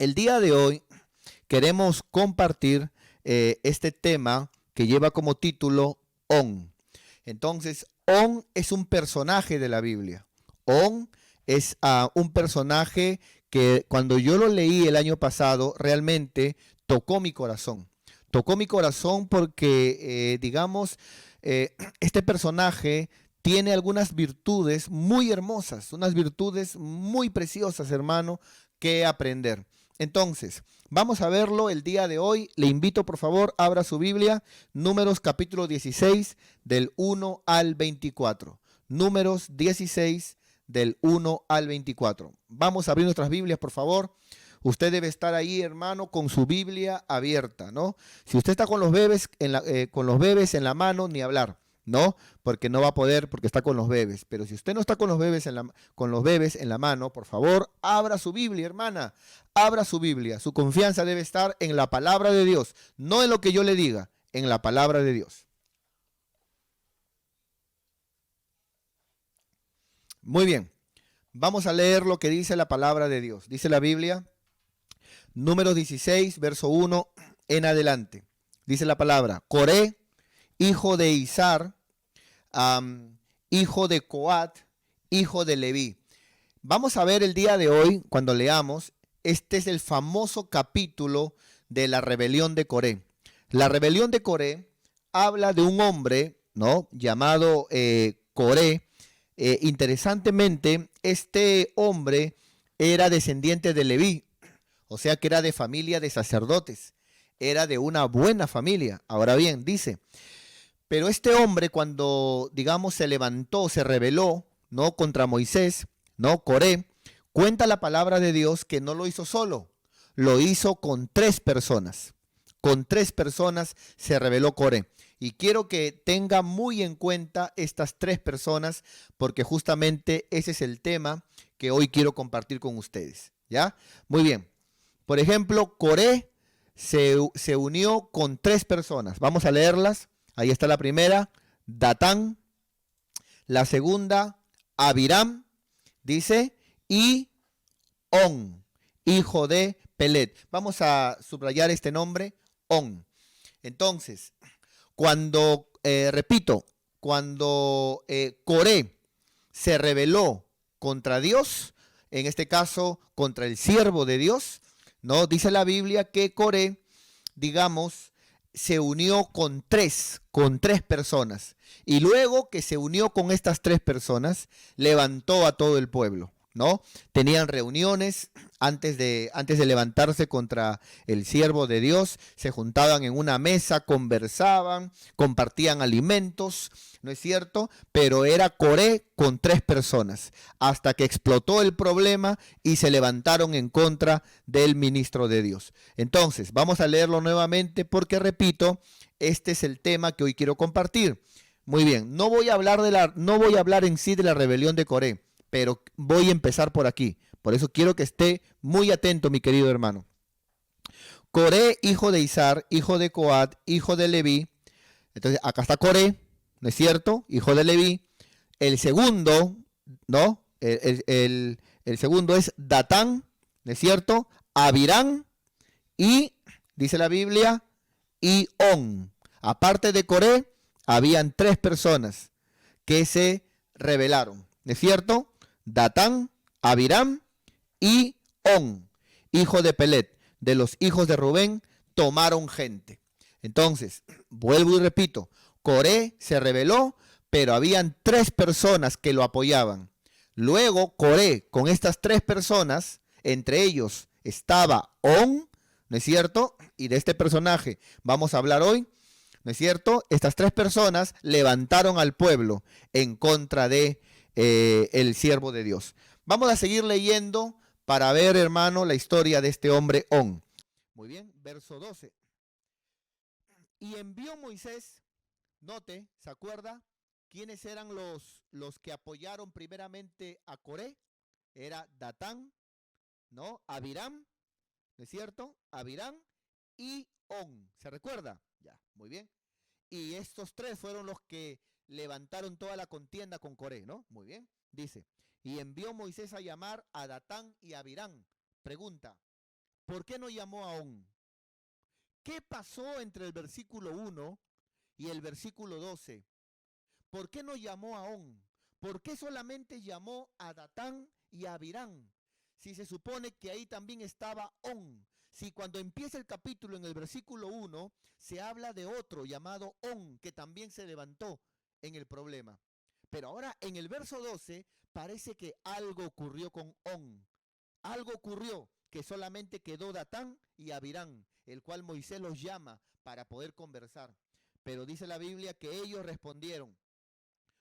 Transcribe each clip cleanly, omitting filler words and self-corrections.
el día de hoy queremos compartir este tema que lleva como título On. Entonces, On es un personaje de la Biblia. On es un personaje que cuando yo lo leí el año pasado realmente tocó mi corazón. Tocó mi corazón porque, este personaje tiene algunas virtudes muy hermosas, unas virtudes muy preciosas, hermano, que aprender. Entonces, vamos a verlo el día de hoy. Le invito, por favor, abra su Biblia, Números capítulo 16, del 1 al 24. Números 16, del 1 al 24. Vamos a abrir nuestras Biblias, por favor. Usted debe estar ahí, hermano, con su Biblia abierta, ¿no? Si usted está con los bebés en la mano, ni hablar, ¿no? Porque no va a poder, porque está con los bebés. Pero si usted no está con los bebés en la mano, por favor, abra su Biblia, hermana. Abra su Biblia. Su confianza debe estar en la palabra de Dios, no en lo que yo le diga, en la palabra de Dios. Muy bien. Vamos a leer lo que dice la palabra de Dios. Dice la Biblia, Números 16, verso 1 en adelante. Dice la palabra, Coré, hijo de Izar, hijo de Coat, hijo de Leví. Vamos a ver el día de hoy, cuando leamos, este es el famoso capítulo de la rebelión de Coré. La rebelión de Coré habla de un hombre, ¿no?, llamado Coré. Interesantemente, este hombre era descendiente de Leví, o sea que era de familia de sacerdotes, era de una buena familia. Ahora bien, dice, pero este hombre cuando, digamos, se levantó, se rebeló, ¿no?, contra Moisés, ¿no?, Coré, cuenta la palabra de Dios que no lo hizo solo, lo hizo con tres personas. Con tres personas se rebeló Coré. Y quiero que tenga muy en cuenta estas tres personas porque justamente ese es el tema que hoy quiero compartir con ustedes. ¿Ya? Muy bien. Por ejemplo, Coré se unió con tres personas. Vamos a leerlas. Ahí está la primera, Datán. La segunda, Abiram, dice, y On, hijo de Pelet. Vamos a subrayar este nombre, On. Entonces, repito, cuando Coré se rebeló contra Dios, en este caso contra el siervo de Dios, ¿no? Dice la Biblia que Coré, digamos, se unió con tres personas. Y luego que se unió con estas tres personas, levantó a todo el pueblo, ¿no? Tenían reuniones antes de levantarse contra el siervo de Dios, se juntaban en una mesa, conversaban, compartían alimentos, ¿no es cierto? Pero era Coré con tres personas, hasta que explotó el problema y se levantaron en contra del ministro de Dios. Entonces, vamos a leerlo nuevamente porque, repito, este es el tema que hoy quiero compartir. Muy bien, no voy a hablar en sí de la rebelión de Coré, pero voy a empezar por aquí. Por eso quiero que esté muy atento, mi querido hermano. Coré, hijo de Izar, hijo de Coat, hijo de Leví. Entonces, acá está Coré, ¿no es cierto? Hijo de Leví. El segundo, ¿no? El segundo es Datán, ¿no es cierto? Abiram y, dice la Biblia, y On. Aparte de Coré, habían tres personas que se rebelaron, ¿no es cierto? Datán, Abiram y On, hijo de Pelet. De los hijos de Rubén tomaron gente. Entonces, vuelvo y repito, Coré se rebeló, pero habían tres personas que lo apoyaban. Luego, Coré, con estas tres personas, entre ellos estaba On, ¿no es cierto? Y de este personaje vamos a hablar hoy, ¿no es cierto? Estas tres personas levantaron al pueblo en contra de el siervo de Dios. Vamos a seguir leyendo para ver, hermano, la historia de este hombre On. Muy bien, verso 12. Y envió Moisés, note, ¿se acuerda? ¿Quiénes eran los que apoyaron primeramente a Coré? Era Datán, ¿no? Abiram, ¿no es cierto? Abiram y On. ¿Se recuerda? Ya, muy bien. Y estos tres fueron los que levantaron toda la contienda con Coré, ¿no? Muy bien. Dice, y envió Moisés a llamar a Datán y a Abiram. Pregunta, ¿Por qué no llamó a On? ¿Qué pasó entre el versículo 1 y el versículo 12? ¿Por qué no llamó a On? ¿Por qué solamente llamó a Datán y a Abirán? Si se supone que ahí también estaba On. Si cuando empieza el capítulo en el versículo 1 se habla de otro llamado On, que también se levantó en el problema. Pero ahora en el verso 12 parece que algo ocurrió con On. Algo ocurrió que solamente quedó Datán y Abirán, el cual Moisés los llama para poder conversar. Pero dice la Biblia que ellos respondieron: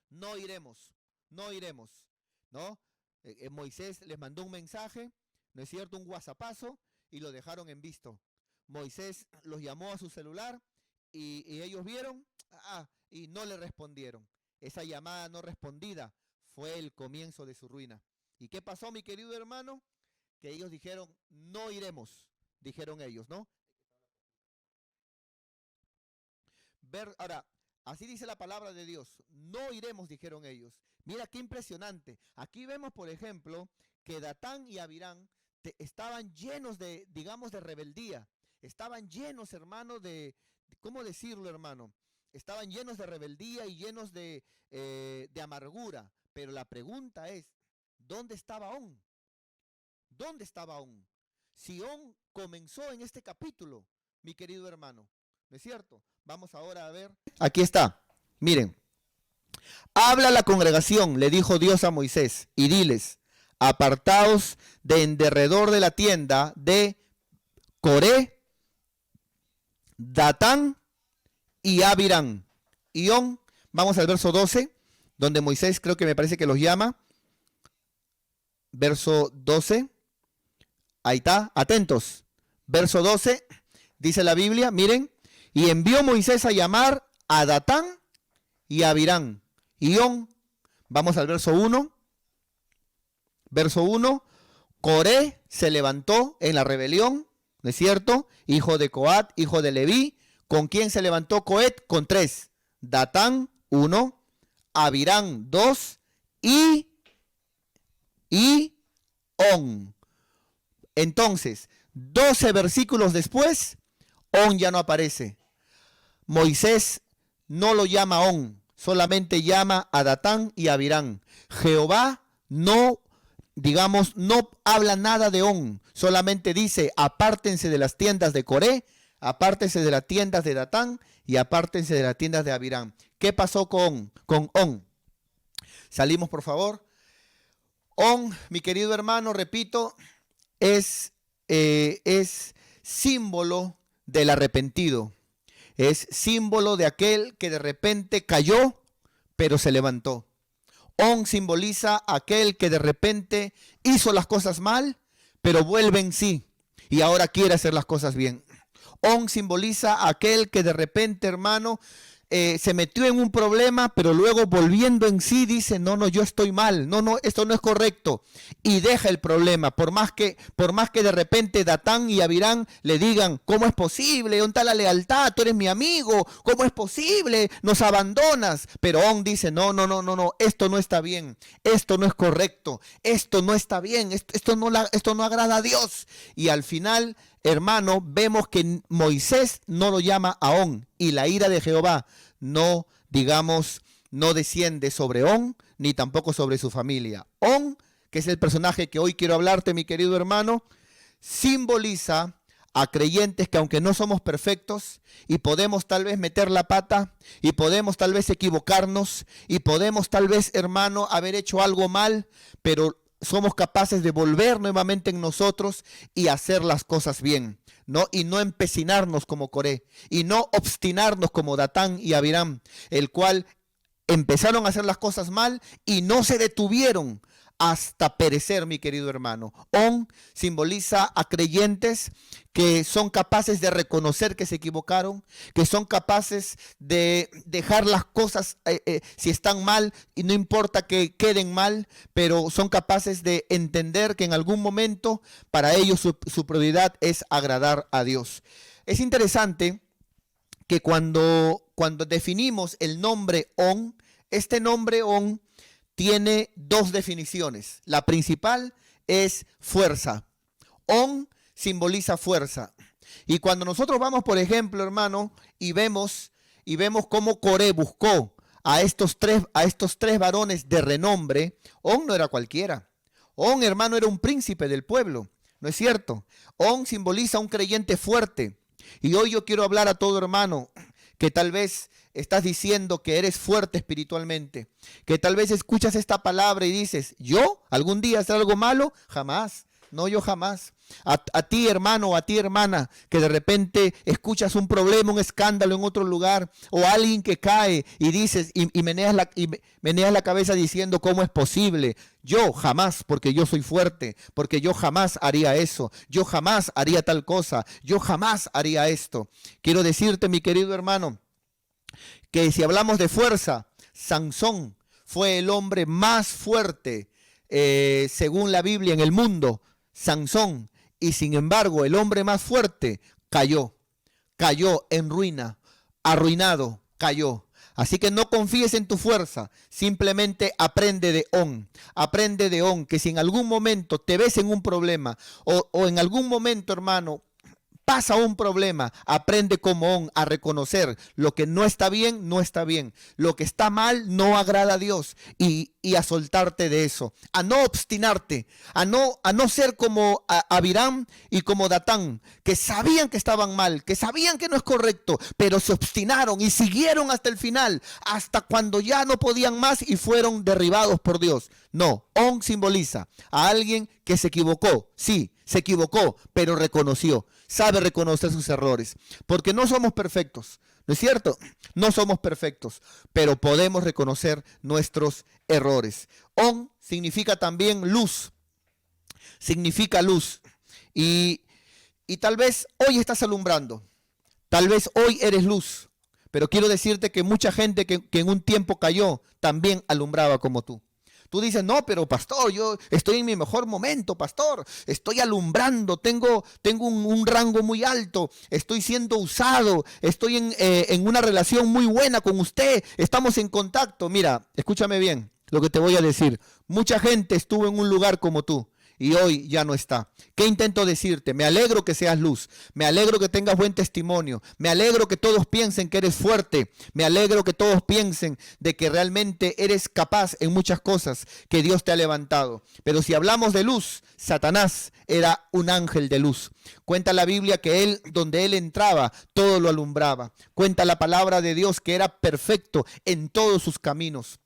no iremos, no iremos, ¿no? Moisés les mandó un mensaje, ¿no es cierto? Un whatsappazo, y lo dejaron en visto. Moisés los llamó a su celular y ellos vieron, y no le respondieron. Esa llamada no respondida fue el comienzo de su ruina. ¿Y qué pasó, mi querido hermano? Que ellos dijeron: no iremos, dijeron ellos, ¿no? Ahora, así dice la palabra de Dios: no iremos, dijeron ellos. Mira qué impresionante. Aquí vemos, por ejemplo, que Datán y Abirán estaban llenos de, digamos, de rebeldía. Estaban llenos, hermano, ¿cómo decirlo, hermano? Estaban llenos de rebeldía y llenos de amargura. Pero la pregunta es: ¿dónde estaba On? ¿Dónde estaba On? Si On comenzó en este capítulo, mi querido hermano, ¿no es cierto? Vamos ahora a ver. Aquí está. Miren. Habla a la congregación, le dijo Dios a Moisés, y diles: apartaos de en derredor de la tienda de Coré, Datán y Abirán. Y On, vamos al verso 12, donde Moisés creo que me parece que los llama. Verso 12. Ahí está, atentos. Verso 12, dice la Biblia, miren: y envió Moisés a llamar a Datán y a Abirán. Y On, vamos al verso 1. Verso 1, Coré se levantó en la rebelión, ¿no es cierto? Hijo de Coat, hijo de Leví. ¿Con quién se levantó Coet? Con 3. Datán, 1. Abirán, 2. Y On. Entonces, 12 versículos después, On ya no aparece. Moisés no lo llama On, solamente llama a Datán y a Abirán. Jehová no, digamos, no habla nada de On, solamente dice: apártense de las tiendas de Coré, apártense de las tiendas de Datán y apártense de las tiendas de Abirán. ¿Qué pasó con On? Salimos, por favor. On, mi querido hermano, repito, es símbolo del arrepentido. Es símbolo de aquel que de repente cayó, pero se levantó. On simboliza a aquel que de repente hizo las cosas mal, pero vuelve en sí y ahora quiere hacer las cosas bien. On simboliza a aquel que de repente, hermano, se metió en un problema, pero luego volviendo en sí dice: no, yo estoy mal, no, esto no es correcto, y deja el problema, por más que de repente Datán y Abirán le digan: ¿cómo es posible? ¿Dónde está la lealtad? Tú eres mi amigo, ¿cómo es posible? Nos abandonas. Pero On dice: no, esto no está bien, esto no es correcto, esto no está bien, esto no agrada a Dios. Y al final, hermano, vemos que Moisés no lo llama a On, y la ira de Jehová no, digamos, no desciende sobre On, ni tampoco sobre su familia. On, que es el personaje que hoy quiero hablarte, mi querido hermano, simboliza a creyentes que, aunque no somos perfectos y podemos tal vez meter la pata y podemos tal vez equivocarnos y podemos tal vez, hermano, haber hecho algo mal, pero somos capaces de volver nuevamente en nosotros y hacer las cosas bien, ¿no? Y no empecinarnos como Coré, y no obstinarnos como Datán y Abirán, el cual empezaron a hacer las cosas mal y no se detuvieron hasta perecer, mi querido hermano. On simboliza a creyentes que son capaces de reconocer que se equivocaron, que son capaces de dejar las cosas si están mal, y no importa que queden mal, pero son capaces de entender que en algún momento para ellos su prioridad es agradar a Dios. Es interesante que cuando definimos el nombre On, este nombre On tiene dos definiciones. La principal es fuerza. On simboliza fuerza. Y cuando nosotros vamos, por ejemplo, hermano, y vemos cómo Coré buscó a estos tres varones de renombre, On no era cualquiera. On, hermano, era un príncipe del pueblo, ¿no es cierto? On simboliza un creyente fuerte. Y hoy yo quiero hablar a todo hermano que tal vez estás diciendo que eres fuerte espiritualmente, que tal vez escuchas esta palabra y dices, ¿yo algún día hacer algo malo? Jamás. No, yo jamás. A ti, hermano, o a ti, hermana, que de repente escuchas un problema, un escándalo en otro lugar, o alguien que cae y dices, y meneas la cabeza diciendo, ¿cómo es posible? Yo jamás, porque yo soy fuerte, porque yo jamás haría eso, yo jamás haría tal cosa, yo jamás haría esto. Quiero decirte, mi querido hermano, que si hablamos de fuerza, Sansón fue el hombre más fuerte, según la Biblia, en el mundo. Sansón, y sin embargo el hombre más fuerte cayó en ruina, arruinado, cayó. Así que no confíes en tu fuerza, simplemente aprende de On, que si en algún momento te ves en un problema o en algún momento, hermano, pasa un problema, aprende como On a reconocer lo que no está bien, no está bien. Lo que está mal no agrada a Dios y a soltarte de eso, a no obstinarte, a no ser como Abiram y como Datán, que sabían que estaban mal, que sabían que no es correcto, pero se obstinaron y siguieron hasta el final, hasta cuando ya no podían más y fueron derribados por Dios. No, On simboliza a alguien que se equivocó, sí, se equivocó, pero reconoció, sabe reconocer sus errores, porque no somos perfectos, ¿no es cierto? No somos perfectos, pero podemos reconocer nuestros errores. On significa también luz, significa luz, y tal vez hoy estás alumbrando, tal vez hoy eres luz, pero quiero decirte que mucha gente que en un tiempo cayó, también alumbraba como tú. Tú dices, no, pero pastor, yo estoy en mi mejor momento, pastor, estoy alumbrando, tengo un rango muy alto, estoy siendo usado, estoy en una relación muy buena con usted, estamos en contacto. Mira, escúchame bien lo que te voy a decir. Mucha gente estuvo en un lugar como tú y hoy ya no está. ¿Qué intento decirte? Me alegro que seas luz, me alegro que tengas buen testimonio, me alegro que todos piensen que eres fuerte, me alegro que todos piensen de que realmente eres capaz en muchas cosas que Dios te ha levantado. Pero si hablamos de luz, Satanás era un ángel de luz. Cuenta la Biblia que donde él entraba, todo lo alumbraba. Cuenta la palabra de Dios que era perfecto en todos sus caminos.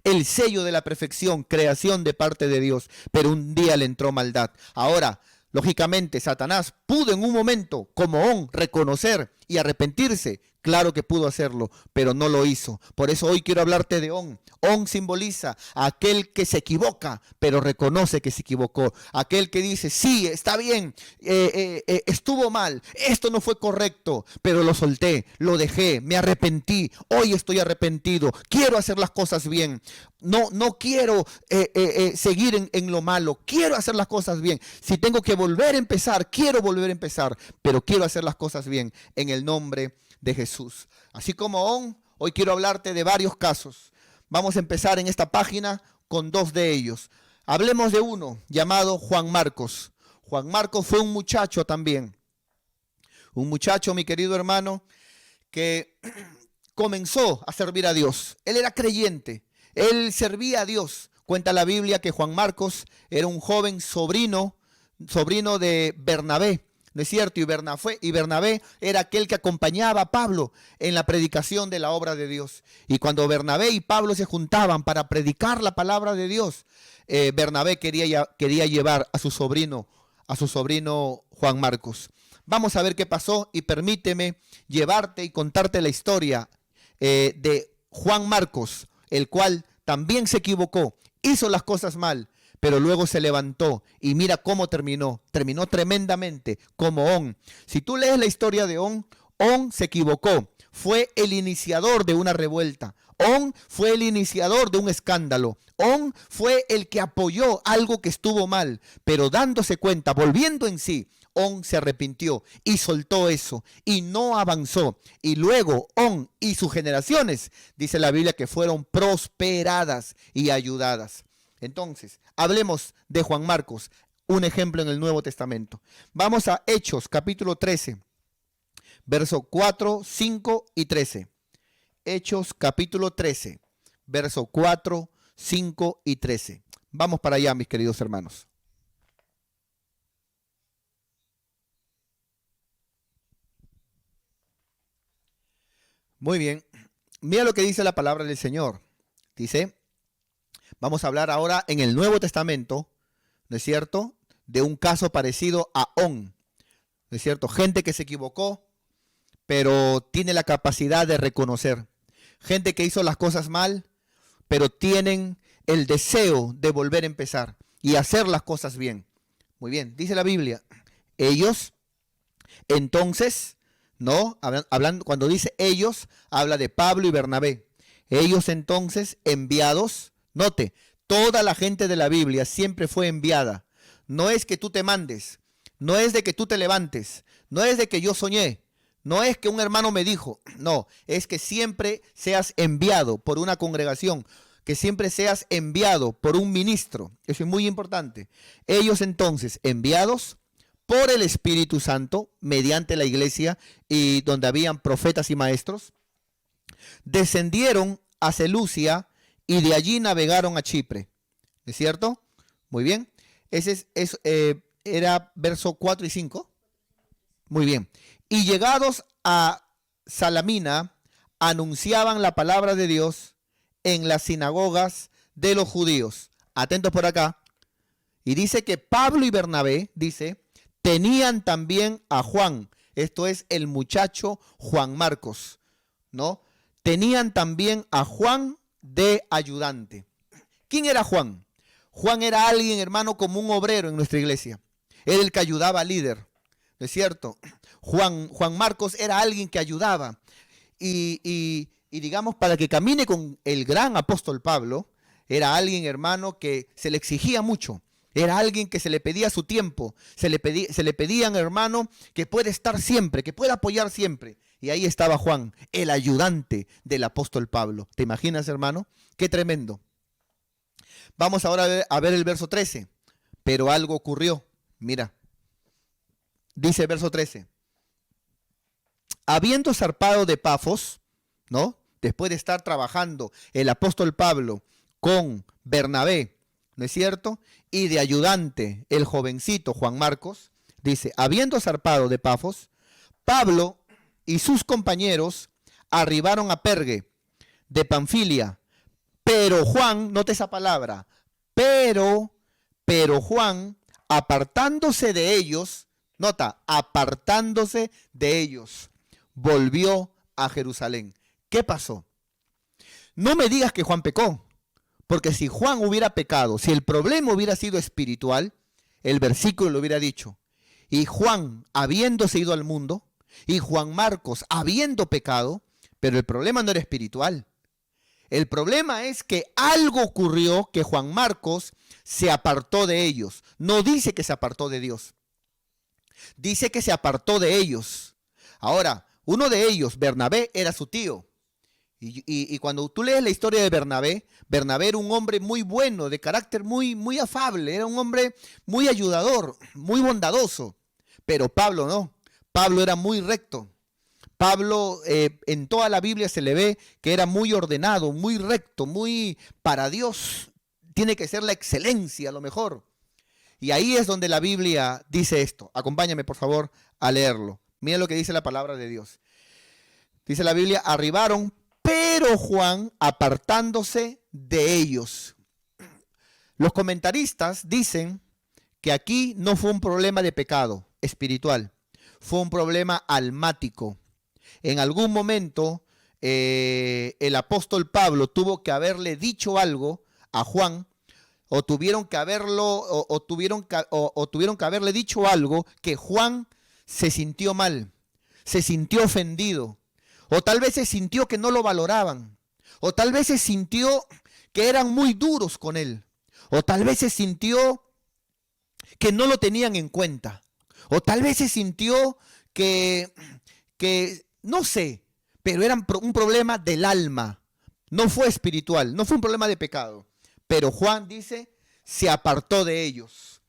El sello de la perfección, creación de parte de Dios, pero un día le entró maldad. Ahora, lógicamente, Satanás pudo en un momento, como On, reconocer y arrepentirse. Claro que pudo hacerlo, pero no lo hizo. Por eso hoy quiero hablarte de On. On simboliza a aquel que se equivoca, pero reconoce que se equivocó. Aquel que dice, sí, está bien, estuvo mal, esto no fue correcto, pero lo solté, lo dejé, me arrepentí. Hoy estoy arrepentido, quiero hacer las cosas bien. No quiero seguir en lo malo, quiero hacer las cosas bien. Si tengo que volver a empezar, quiero volver a empezar, pero quiero hacer las cosas bien en el nombre de Jesús. Así como On, hoy quiero hablarte de varios casos. Vamos a empezar en esta página con dos de ellos. Hablemos de uno llamado Juan Marcos. Juan Marcos fue un muchacho también. Un muchacho, mi querido hermano, que comenzó a servir a Dios. Él era creyente, él servía a Dios. Cuenta la Biblia que Juan Marcos era un joven sobrino de Bernabé. ¿No es cierto? Y Bernabé era aquel que acompañaba a Pablo en la predicación de la obra de Dios. Y cuando Bernabé y Pablo se juntaban para predicar la palabra de Dios, Bernabé quería llevar a su sobrino Juan Marcos. Vamos a ver qué pasó y permíteme llevarte y contarte la historia de Juan Marcos, el cual también se equivocó, hizo las cosas mal, pero luego se levantó y mira cómo terminó tremendamente como On. Si tú lees la historia de On se equivocó, fue el iniciador de una revuelta, On fue el iniciador de un escándalo, On fue el que apoyó algo que estuvo mal, pero dándose cuenta, volviendo en sí, On se arrepintió y soltó eso y no avanzó. Y luego On y sus generaciones, dice la Biblia, que fueron prosperadas y ayudadas. Entonces, hablemos de Juan Marcos, un ejemplo en el Nuevo Testamento. Vamos a Hechos, capítulo 13, versos 4, 5 y 13. Hechos, capítulo 13, versos 4, 5 y 13. Vamos para allá, mis queridos hermanos. Muy bien. Mira lo que dice la palabra del Señor. Dice, vamos a hablar ahora en el Nuevo Testamento, ¿no es cierto?, de un caso parecido a On, ¿no es cierto? Gente que se equivocó, pero tiene la capacidad de reconocer. Gente que hizo las cosas mal, pero tienen el deseo de volver a empezar y hacer las cosas bien. Muy bien, dice la Biblia, ellos, entonces, ¿no? Hablando, cuando dice ellos, habla de Pablo y Bernabé. Ellos entonces enviados, note, toda la gente de la Biblia siempre fue enviada. No es que tú te mandes, no es de que tú te levantes, no es de que yo soñé, no es que un hermano me dijo, no, es que siempre seas enviado por una congregación, que siempre seas enviado por un ministro. Eso es muy importante. Ellos entonces enviados por el Espíritu Santo, mediante la iglesia y donde habían profetas y maestros, descendieron a Seleucia y de allí navegaron a Chipre. ¿Es cierto? Muy bien. Ese era verso 4 y 5. Muy bien. Y llegados a Salamina, anunciaban la palabra de Dios en las sinagogas de los judíos. Atentos por acá. Y dice que Pablo y Bernabé, dice, tenían también a Juan. Esto es el muchacho Juan Marcos, ¿no? Tenían también a Juan de ayudante. ¿Quién era Juan? Juan era alguien, hermano, como un obrero en nuestra iglesia. Era el que ayudaba al líder, ¿no es cierto? Juan Marcos era alguien que ayudaba. Y digamos, para que camine con el gran apóstol Pablo, era alguien, hermano, que se le exigía mucho. Era alguien que se le pedía su tiempo. Se le pedían, hermano, que puede estar siempre, que pueda apoyar siempre. Y ahí estaba Juan, el ayudante del apóstol Pablo. ¿Te imaginas, hermano? Qué tremendo. Vamos ahora a ver el verso 13. Pero algo ocurrió. Mira. Dice el verso 13. Habiendo zarpado de Pafos, ¿no? Después de estar trabajando el apóstol Pablo con Bernabé, ¿no es cierto? Y de ayudante el jovencito Juan Marcos, dice, habiendo zarpado de Pafos, Pablo y sus compañeros arribaron a Pergue de Panfilia, pero Juan, note esa palabra, pero Juan, apartándose de ellos, nota, apartándose de ellos, volvió a Jerusalén. ¿Qué pasó? No me digas que Juan pecó, porque si Juan hubiera pecado, si el problema hubiera sido espiritual, el versículo lo hubiera dicho. Y Juan, habiéndose ido al mundo, y Juan Marcos, habiendo pecado, pero el problema no era espiritual. El problema es que algo ocurrió que Juan Marcos se apartó de ellos. No dice que se apartó de Dios. Dice que se apartó de ellos. Ahora, uno de ellos, Bernabé, era su tío. Y cuando tú lees la historia de Bernabé, Bernabé era un hombre muy bueno, de carácter muy afable, era un hombre muy ayudador, muy bondadoso. Pero Pablo no. Pablo era muy recto. Pablo en toda la Biblia se le ve que era muy ordenado, muy recto, muy para Dios. Tiene que ser la excelencia, a lo mejor. Y ahí es donde la Biblia dice esto. Acompáñame, por favor, a leerlo. Mira lo que dice la palabra de Dios. Dice la Biblia, arribaron, pero Juan apartándose de ellos. Los comentaristas dicen que aquí no fue un problema de pecado espiritual, fue un problema almático. En algún momento el apóstol Pablo tuvo que haberle dicho algo a Juan, o tuvieron que haberle dicho algo que Juan se sintió mal, se sintió ofendido, o tal vez se sintió que no lo valoraban, o tal vez se sintió que eran muy duros con él, o tal vez se sintió que no lo tenían en cuenta, o tal vez se sintió que no sé, pero era un problema del alma, no fue espiritual, no fue un problema de pecado. Pero Juan dice, se apartó de ellos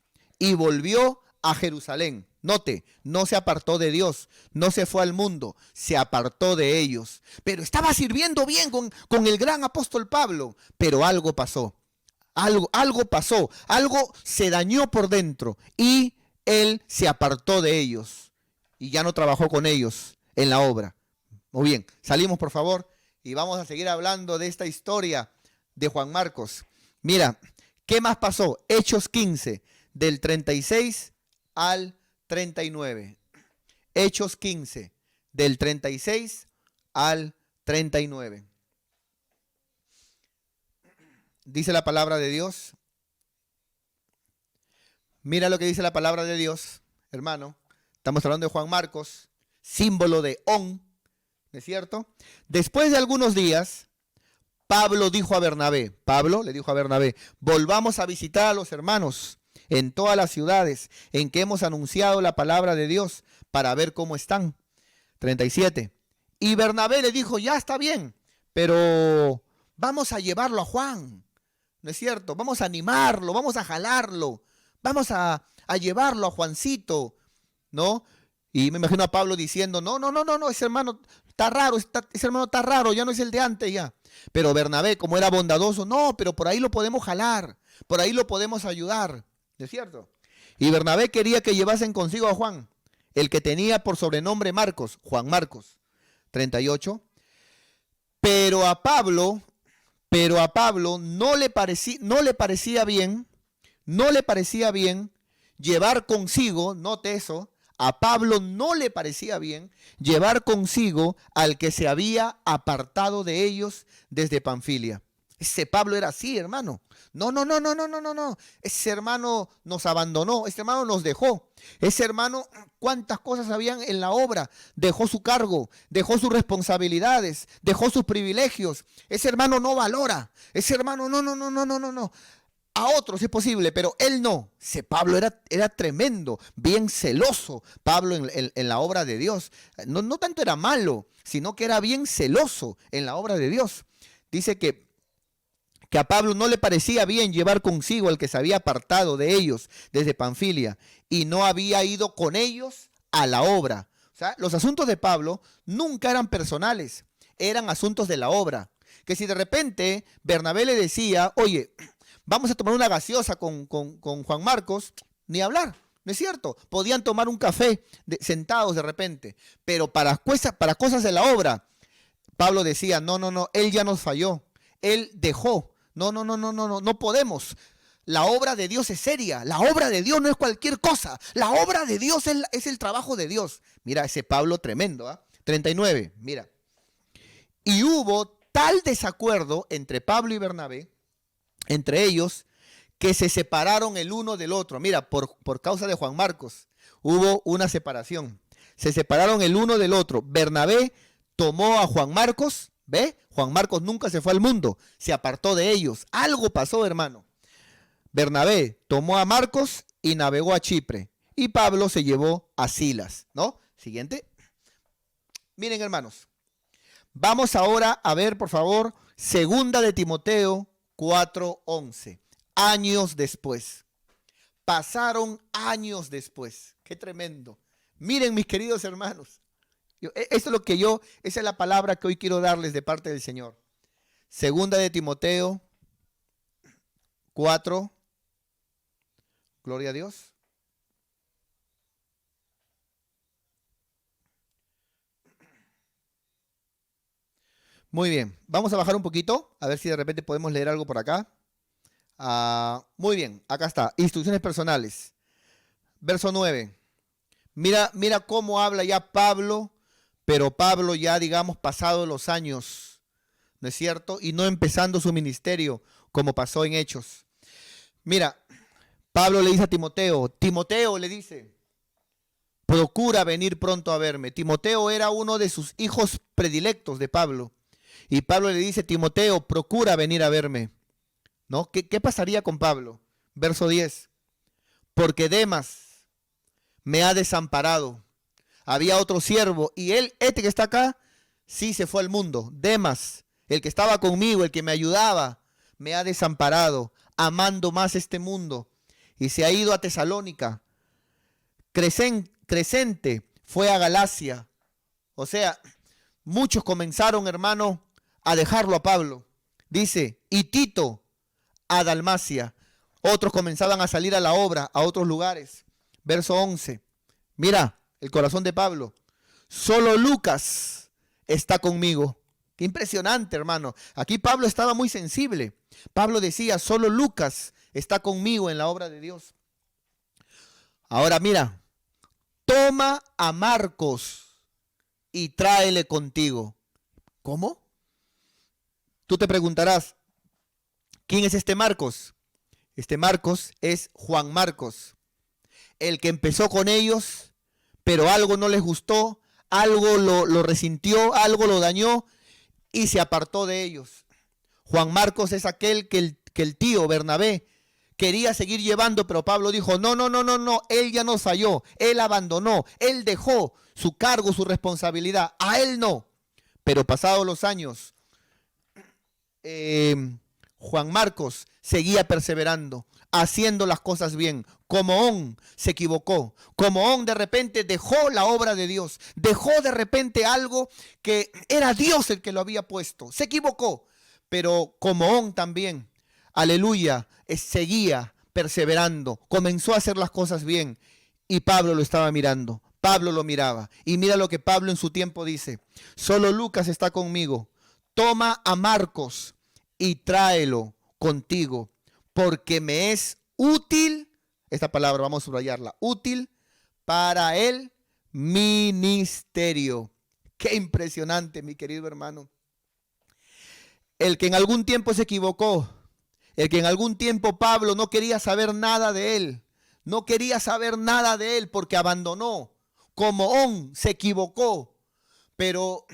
y volvió a Jerusalén. Note, no se apartó de Dios, no se fue al mundo, se apartó de ellos. Pero estaba sirviendo bien con el gran apóstol Pablo, pero algo pasó. Algo pasó, algo se dañó por dentro y él se apartó de ellos y ya no trabajó con ellos en la obra. Muy bien, salimos por favor y vamos a seguir hablando de esta historia de Juan Marcos. Mira, ¿qué más pasó? Hechos 15, del 36 al 39. Hechos 15, del 36 al 39. Dice la palabra de Dios. Mira lo que dice la palabra de Dios, hermano. Estamos hablando de Juan Marcos, símbolo de On, ¿no es cierto? Después de algunos días, Pablo le dijo a Bernabé, volvamos a visitar a los hermanos en todas las ciudades en que hemos anunciado la palabra de Dios para ver cómo están. 37. Y Bernabé le dijo, ya está bien, pero vamos a llevarlo a Juan. ¿No es cierto? Vamos a animarlo, vamos a jalarlo, vamos a llevarlo a Juancito, ¿no? Y me imagino a Pablo diciendo, no, ese hermano está raro, ese hermano está raro, ya no es el de antes ya. Pero Bernabé, como era bondadoso, no, pero por ahí lo podemos jalar, por ahí lo podemos ayudar, ¿no es cierto? Y Bernabé quería que llevasen consigo a Juan, el que tenía por sobrenombre Marcos, Juan Marcos, 38. Pero a Pablo no le parecía bien llevar consigo, note eso, a Pablo no le parecía bien llevar consigo al que se había apartado de ellos desde Panfilia. Ese Pablo era así, hermano. No. Ese hermano nos abandonó, ese hermano nos dejó. Ese hermano, cuántas cosas habían en la obra. Dejó su cargo, dejó sus responsabilidades, dejó sus privilegios. Ese hermano no valora. Ese hermano, no. A otros es posible, pero él no. Ese Pablo era tremendo, bien celoso. Pablo en la obra de Dios. No tanto era malo, sino que era bien celoso en la obra de Dios. Dice que a Pablo no le parecía bien llevar consigo al que se había apartado de ellos desde Panfilia y no había ido con ellos a la obra. O sea, los asuntos de Pablo nunca eran personales, eran asuntos de la obra. Que si de repente Bernabé le decía, oye, vamos a tomar una gaseosa con Juan Marcos, ni hablar, ¿no es cierto? Podían tomar un café sentados de repente, pero para cosas de la obra, Pablo decía, no, él ya nos falló, él dejó. No podemos. La obra de Dios es seria. La obra de Dios no es cualquier cosa. La obra de Dios es el trabajo de Dios. Mira ese Pablo tremendo, ¿eh? 39, mira. Y hubo tal desacuerdo entre Pablo y Bernabé, entre ellos, que se separaron el uno del otro. Mira, por causa de Juan Marcos, hubo una separación. Se separaron el uno del otro. Bernabé tomó a Juan Marcos. ¿Ve? Juan Marcos nunca se fue al mundo, se apartó de ellos. Algo pasó, hermano. Bernabé tomó a Marcos y navegó a Chipre. Y Pablo se llevó a Silas, ¿no? Siguiente. Miren, hermanos. Vamos ahora a ver, por favor, segunda de Timoteo 4:11. Años después. Pasaron años después. Qué tremendo. Miren, mis queridos hermanos. Esa es la palabra que hoy quiero darles de parte del Señor. Segunda de Timoteo 4. Gloria a Dios. Muy bien, vamos a bajar un poquito, a ver si de repente podemos leer algo por acá. Muy bien, acá está, instrucciones personales. Verso 9. Mira cómo habla ya Pablo. Pero Pablo ya, digamos, pasado los años, ¿no es cierto? Y no empezando su ministerio como pasó en Hechos. Mira, Pablo le dice a Timoteo le dice, procura venir pronto a verme. Timoteo era uno de sus hijos predilectos de Pablo. Y Pablo le dice, Timoteo, procura venir a verme. ¿No? ¿Qué pasaría con Pablo? Verso 10. Porque Demas me ha desamparado. Había otro siervo y él, este que está acá, sí se fue al mundo. Demas, el que estaba conmigo, el que me ayudaba, me ha desamparado, amando más este mundo y se ha ido a Tesalónica. Crescente fue a Galacia. O sea, muchos comenzaron, hermano, a dejarlo a Pablo. Dice, y Tito a Dalmacia. Otros comenzaban a salir a la obra, a otros lugares. Verso 11. Mira, el corazón de Pablo. Solo Lucas está conmigo. Qué impresionante, hermano. Aquí Pablo estaba muy sensible. Pablo decía, solo Lucas está conmigo en la obra de Dios. Ahora mira, toma a Marcos y tráele contigo. ¿Cómo? Tú te preguntarás, ¿quién es este Marcos? Este Marcos es Juan Marcos, el que empezó con ellos, pero algo no les gustó, algo lo resintió, algo lo dañó y se apartó de ellos. Juan Marcos es aquel que el tío Bernabé quería seguir llevando, pero Pablo dijo, no, él ya nos falló, él abandonó, él dejó su cargo, su responsabilidad, a él no. Pero pasados los años, Juan Marcos seguía perseverando, haciendo las cosas bien. Como On se equivocó, como On de repente dejó la obra de Dios, dejó de repente algo que era Dios el que lo había puesto, se equivocó, pero como On también, aleluya, seguía perseverando, comenzó a hacer las cosas bien y Pablo lo estaba mirando, Pablo lo miraba y mira lo que Pablo en su tiempo dice, solo Lucas está conmigo, toma a Marcos y tráelo contigo, porque me es útil, esta palabra vamos a subrayarla, útil para el ministerio. Qué impresionante, mi querido hermano. El que en algún tiempo se equivocó, el que en algún tiempo Pablo no quería saber nada de él, no quería saber nada de él porque abandonó, como On se equivocó, pero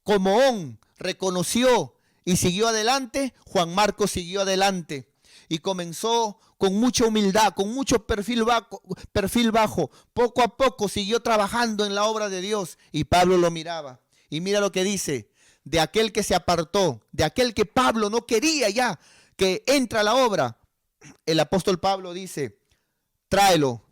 como On reconoció y siguió adelante, Juan Marcos siguió adelante y comenzó con mucha humildad, con mucho perfil bajo, poco a poco siguió trabajando en la obra de Dios y Pablo lo miraba. Y mira lo que dice, de aquel que se apartó, de aquel que Pablo no quería ya que entra a la obra, el apóstol Pablo dice, tráelo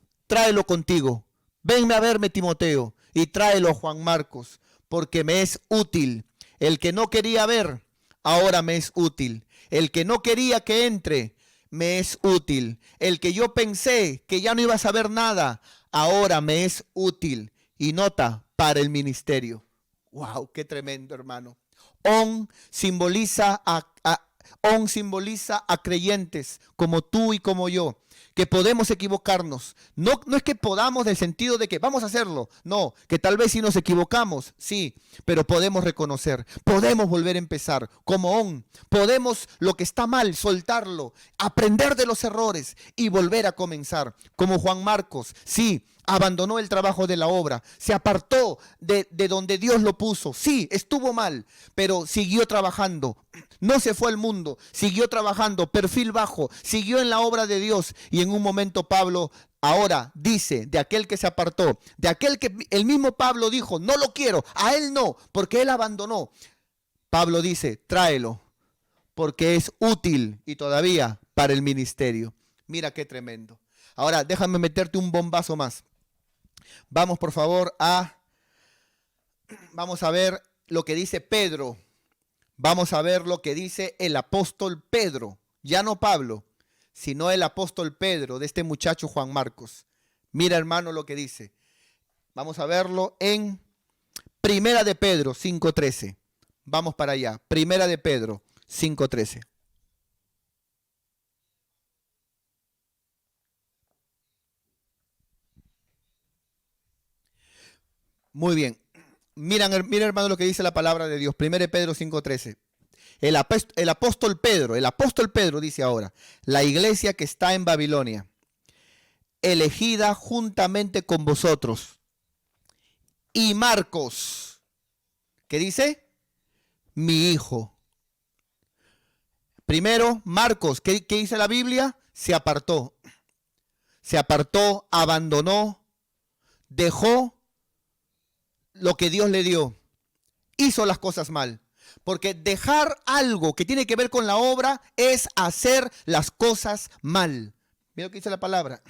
contigo, venme a verme Timoteo y tráelo a Juan Marcos, porque me es útil. El que no quería ver, ahora me es útil. El que no quería que entre, me es útil. El que yo pensé que ya no iba a saber nada, ahora me es útil. Y nota, para el ministerio. ¡Wow! ¡Qué tremendo, hermano! On simboliza a creyentes como tú y como yo, que podemos equivocarnos. No es que podamos del sentido de que vamos a hacerlo. No, que tal vez si nos equivocamos, sí, pero podemos reconocer, podemos volver a empezar. Como On, podemos lo que está mal, soltarlo, aprender de los errores y volver a comenzar. Como Juan Marcos, sí, abandonó el trabajo de la obra, se apartó de donde Dios lo puso. Sí, estuvo mal, pero siguió trabajando. No se fue al mundo, siguió trabajando, perfil bajo, siguió en la obra de Dios. Y en un momento Pablo ahora dice, de aquel que se apartó, de aquel que el mismo Pablo dijo, no lo quiero, a él no, porque él abandonó. Pablo dice, tráelo, porque es útil y todavía para el ministerio. Mira qué tremendo. Ahora déjame meterte un bombazo más. Vamos por favor vamos a ver lo que dice Pedro. Vamos a ver lo que dice el apóstol Pedro, ya no Pablo, sino el apóstol Pedro de este muchacho Juan Marcos. Mira, hermano, lo que dice. Vamos a verlo en Primera de Pedro 5:13. Vamos para allá. Primera de Pedro 5:13. Muy bien. Mira, hermano, lo que dice la palabra de Dios. 1 Pedro 5:13. El apóstol Pedro dice ahora, la iglesia que está en Babilonia, elegida juntamente con vosotros, y Marcos, ¿qué dice? Mi hijo. Primero, Marcos, ¿qué dice la Biblia? Se apartó, abandonó, dejó lo que Dios le dio, hizo las cosas mal. Porque dejar algo que tiene que ver con la obra es hacer las cosas mal. Mira lo que dice la palabra.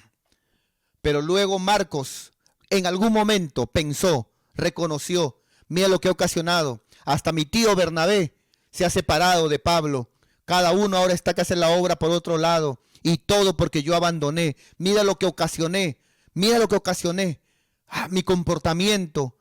Pero luego Marcos en algún momento pensó, reconoció, mira lo que ha ocasionado. Hasta mi tío Bernabé se ha separado de Pablo. Cada uno ahora está que hacer la obra por otro lado. Y todo porque yo abandoné. Mira lo que ocasioné. Mira lo que ocasioné. Mi comportamiento.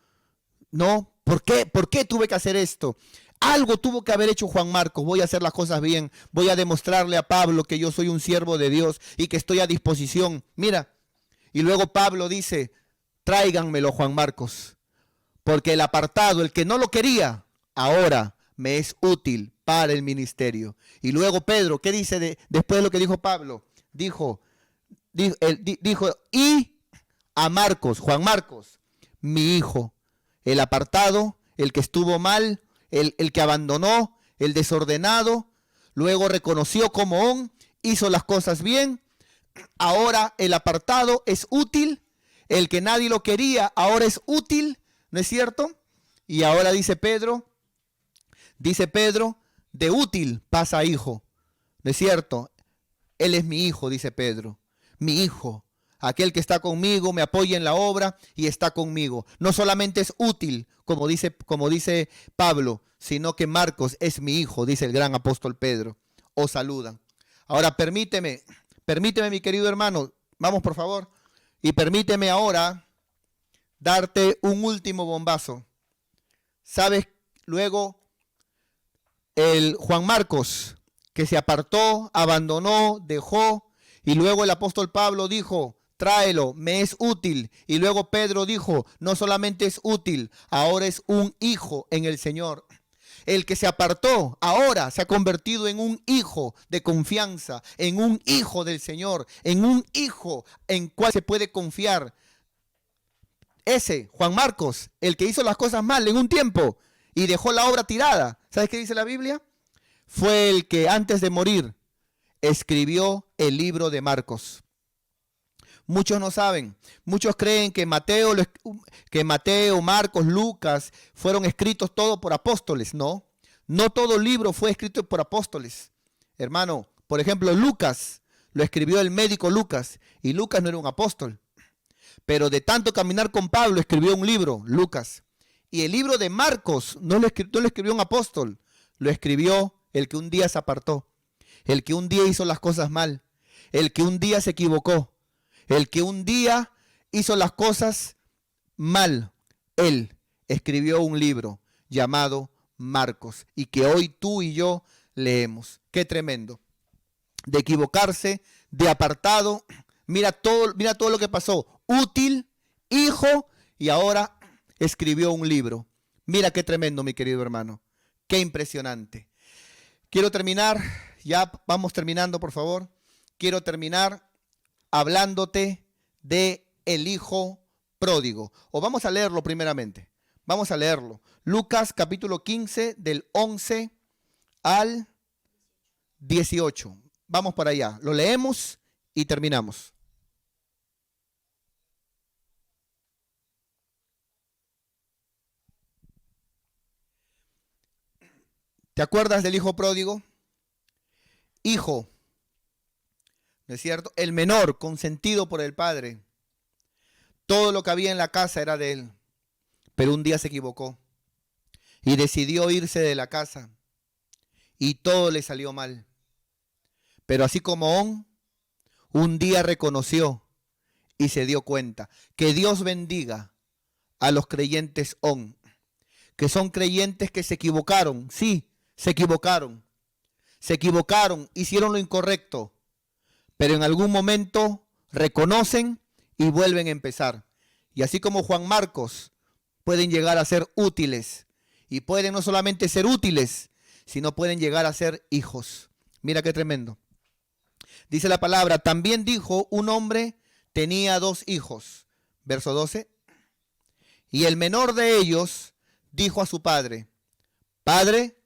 ¿No? ¿Por qué? ¿Por qué tuve que hacer esto? Algo tuvo que haber hecho Juan Marcos. Voy a hacer las cosas bien. Voy a demostrarle a Pablo que yo soy un siervo de Dios y que estoy a disposición. Mira. Y luego Pablo dice, tráiganmelo Juan Marcos. Porque el apartado, el que no lo quería, ahora me es útil para el ministerio. Y luego Pedro, ¿qué dice después de lo que dijo Pablo? Dijo, y a Marcos, Juan Marcos, mi hijo, el apartado, el que estuvo mal, el que abandonó, el desordenado, luego reconoció como hizo las cosas bien, ahora el apartado es útil, el que nadie lo quería, ahora es útil, ¿no es cierto? Y ahora dice Pedro, de útil pasa a hijo, ¿no es cierto? Él es mi hijo, dice Pedro, mi hijo, aquel que está conmigo, me apoya en la obra y está conmigo. No solamente es útil, como dice Pablo, sino que Marcos es mi hijo, dice el gran apóstol Pedro. Os saludan. Ahora permíteme mi querido hermano, vamos por favor, y permíteme ahora darte un último bombazo. ¿Sabes? Luego el Juan Marcos, que se apartó, abandonó, dejó, y luego el apóstol Pablo dijo, tráelo, me es útil. Y luego Pedro dijo, no solamente es útil, ahora es un hijo en el Señor. El que se apartó ahora se ha convertido en un hijo de confianza, en un hijo del Señor, en un hijo en cual se puede confiar. Ese, Juan Marcos, el que hizo las cosas mal en un tiempo y dejó la obra tirada, ¿sabes qué dice la Biblia? Fue el que antes de morir escribió el libro de Marcos. Muchos no saben, muchos creen que Mateo, Marcos, Lucas fueron escritos todos por apóstoles. No todo libro fue escrito por apóstoles. Hermano, por ejemplo, Lucas lo escribió el médico Lucas y Lucas no era un apóstol. Pero de tanto caminar con Pablo escribió un libro, Lucas. Y el libro de Marcos no lo escribió un apóstol, lo escribió el que un día se apartó, el que un día hizo las cosas mal, el que un día se equivocó, el que un día hizo las cosas mal. Él escribió un libro llamado Marcos y que hoy tú y yo leemos. Qué tremendo. De equivocarse, de apartado. Mira todo lo que pasó. Útil, hijo, y ahora escribió un libro. Mira qué tremendo, mi querido hermano. Qué impresionante. Quiero terminar, ya vamos terminando, por favor. Quiero terminar hablándote de el hijo pródigo. O vamos a leerlo primeramente. Vamos a leerlo. Lucas capítulo 15 del 11 al 18. Vamos para allá. Lo leemos y terminamos. ¿Te acuerdas del hijo pródigo? Hijo, ¿no es cierto? El menor, consentido por el padre. Todo lo que había en la casa era de él. Pero un día se equivocó y decidió irse de la casa. Y todo le salió mal. Pero así como un día reconoció y se dio cuenta. Que Dios bendiga a los creyentes que son creyentes que se equivocaron. Sí, se equivocaron. Se equivocaron, hicieron lo incorrecto. Pero en algún momento reconocen y vuelven a empezar. Y así como Juan Marcos, pueden llegar a ser útiles. Y pueden no solamente ser útiles, sino pueden llegar a ser hijos. Mira qué tremendo. Dice la palabra, también dijo un hombre tenía 2 hijos. Verso 12. Y el menor de ellos dijo a su padre, Padre,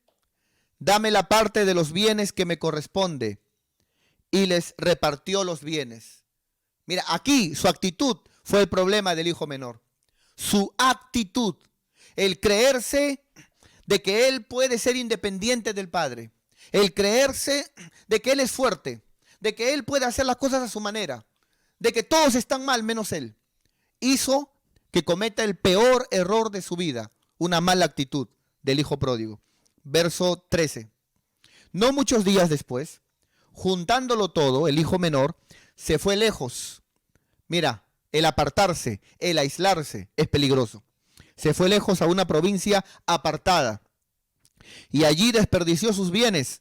dame la parte de los bienes que me corresponde. Y les repartió los bienes. Mira, aquí su actitud fue el problema del hijo menor. Su actitud, el creerse de que él puede ser independiente del padre, el creerse de que él es fuerte, de que él puede hacer las cosas a su manera, de que todos están mal menos él, hizo que cometa el peor error de su vida, una mala actitud del hijo pródigo. Verso 13. No muchos días después, juntándolo todo, el hijo menor se fue lejos. Mira, el apartarse, el aislarse es peligroso. Se fue lejos a una provincia apartada y allí desperdició sus bienes,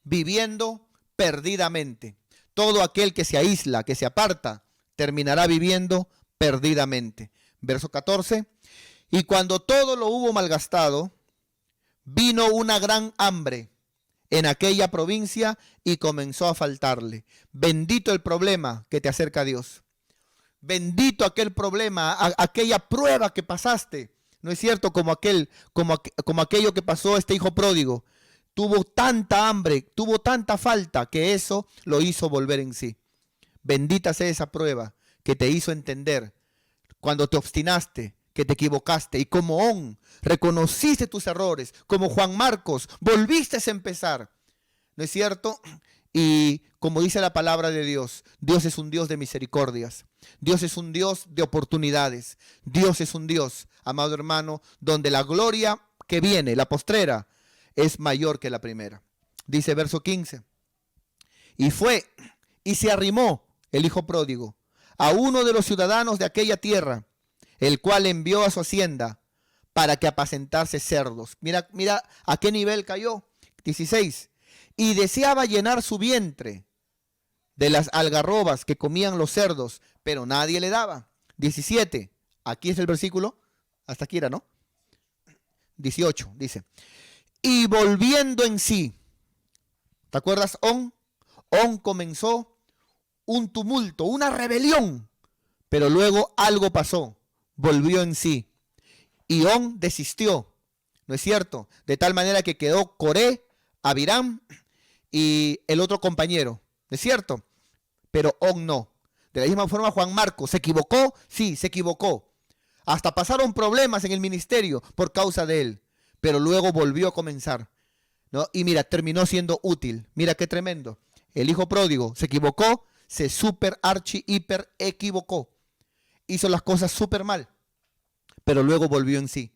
viviendo perdidamente. Todo aquel que se aísla, que se aparta, terminará viviendo perdidamente. Verso 14. Y cuando todo lo hubo malgastado, vino una gran hambre en aquella provincia y comenzó a faltarle. Bendito el problema que te acerca a Dios. Bendito aquel problema, aquella prueba que pasaste. ¿No es cierto? Como aquello que pasó este hijo pródigo. Tuvo tanta hambre, tuvo tanta falta que eso lo hizo volver en sí. Bendita sea esa prueba que te hizo entender cuando te obstinaste, que te equivocaste y como reconociste tus errores, como Juan Marcos, volviste a empezar. ¿No es cierto? Y como dice la palabra de Dios, Dios es un Dios de misericordias. Dios es un Dios de oportunidades. Dios es un Dios, amado hermano, donde la gloria que viene, la postrera, es mayor que la primera. Dice verso 15. Y fue y se arrimó el hijo pródigo a uno de los ciudadanos de aquella tierra, el cual envió a su hacienda para que apacentase cerdos. Mira a qué nivel cayó. 16. Y deseaba llenar su vientre de las algarrobas que comían los cerdos, pero nadie le daba. 17. Aquí es el versículo. Hasta aquí era, ¿no? 18, dice. Y volviendo en sí. ¿Te acuerdas? Comenzó un tumulto, una rebelión. Pero luego algo pasó. Volvió en sí. Y desistió. ¿No es cierto? De tal manera que quedó Coré, Abiram y el otro compañero. ¿No es cierto? Pero no. De la misma forma Juan Marcos, ¿se equivocó? Sí, se equivocó. Hasta pasaron problemas en el ministerio por causa de él. Pero luego volvió a comenzar, ¿no? Y mira, terminó siendo útil. Mira qué tremendo. El hijo pródigo se equivocó, se hiper equivocó. Hizo las cosas súper mal. Pero luego volvió en sí.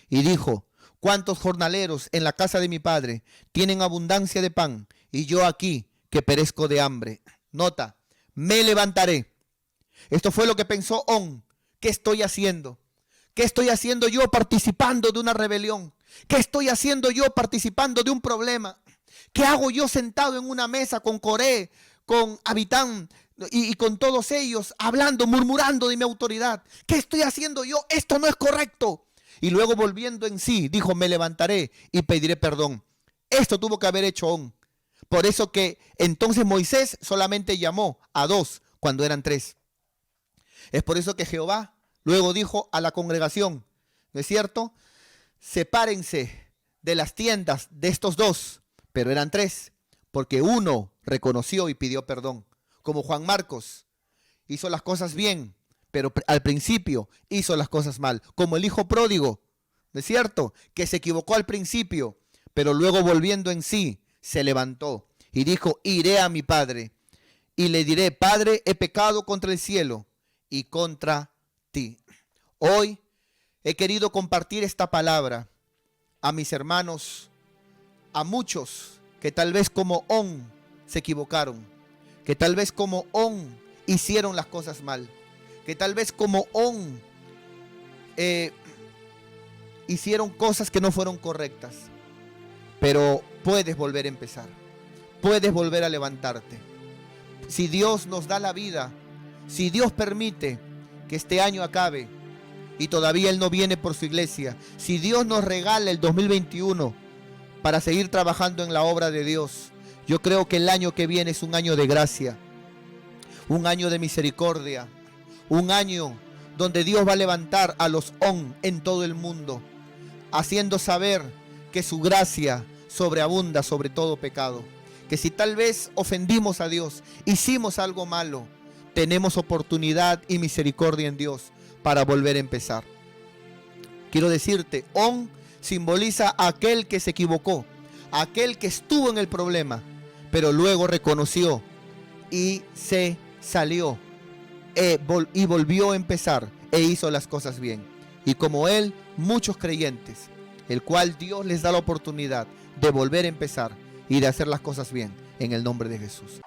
Y dijo, ¿cuántos jornaleros en la casa de mi padre tienen abundancia de pan? Y yo aquí, que perezco de hambre. Nota, me levantaré. Esto fue lo que pensó ¿Qué estoy haciendo? ¿Qué estoy haciendo yo participando de una rebelión? ¿Qué estoy haciendo yo participando de un problema? ¿Qué hago yo sentado en una mesa con Coré, con Abitán y con todos ellos hablando, murmurando de mi autoridad? ¿Qué estoy haciendo yo? Esto no es correcto. Y luego volviendo en sí, dijo, me levantaré y pediré perdón. Esto tuvo que haber hecho Por eso que entonces Moisés solamente llamó a 2 cuando eran 3. Es por eso que Jehová luego dijo a la congregación, ¿no es cierto? Sepárense de las tiendas de estos 2, pero eran 3, porque uno reconoció y pidió perdón. Como Juan Marcos hizo las cosas bien, pero al principio hizo las cosas mal. Como el hijo pródigo, ¿no es cierto? Que se equivocó al principio, pero luego volviendo en sí, se levantó y dijo, iré a mi padre y le diré, Padre, he pecado contra el cielo y contra ti. Hoy he querido compartir esta palabra a mis hermanos, a muchos que tal vez como se equivocaron, que tal vez como hicieron las cosas mal, que tal vez como hicieron cosas que no fueron correctas, pero puedes volver a empezar, puedes volver a levantarte. Si Dios nos da la vida, si Dios permite que este año acabe y todavía Él no viene por su iglesia, si Dios nos regala el 2021 para seguir trabajando en la obra de Dios, yo creo que el año que viene es un año de gracia, un año de misericordia, un año donde Dios va a levantar a los en todo el mundo, haciendo saber que su gracia sobreabunda sobre todo pecado. Que si tal vez ofendimos a Dios, hicimos algo malo, tenemos oportunidad y misericordia en Dios para volver a empezar. Quiero decirte, simboliza a aquel que se equivocó, a aquel que estuvo en el problema, pero luego reconoció y se salió y volvió a empezar e hizo las cosas bien. Y como él, muchos creyentes, el cual Dios les da la oportunidad de volver a empezar y de hacer las cosas bien en el nombre de Jesús.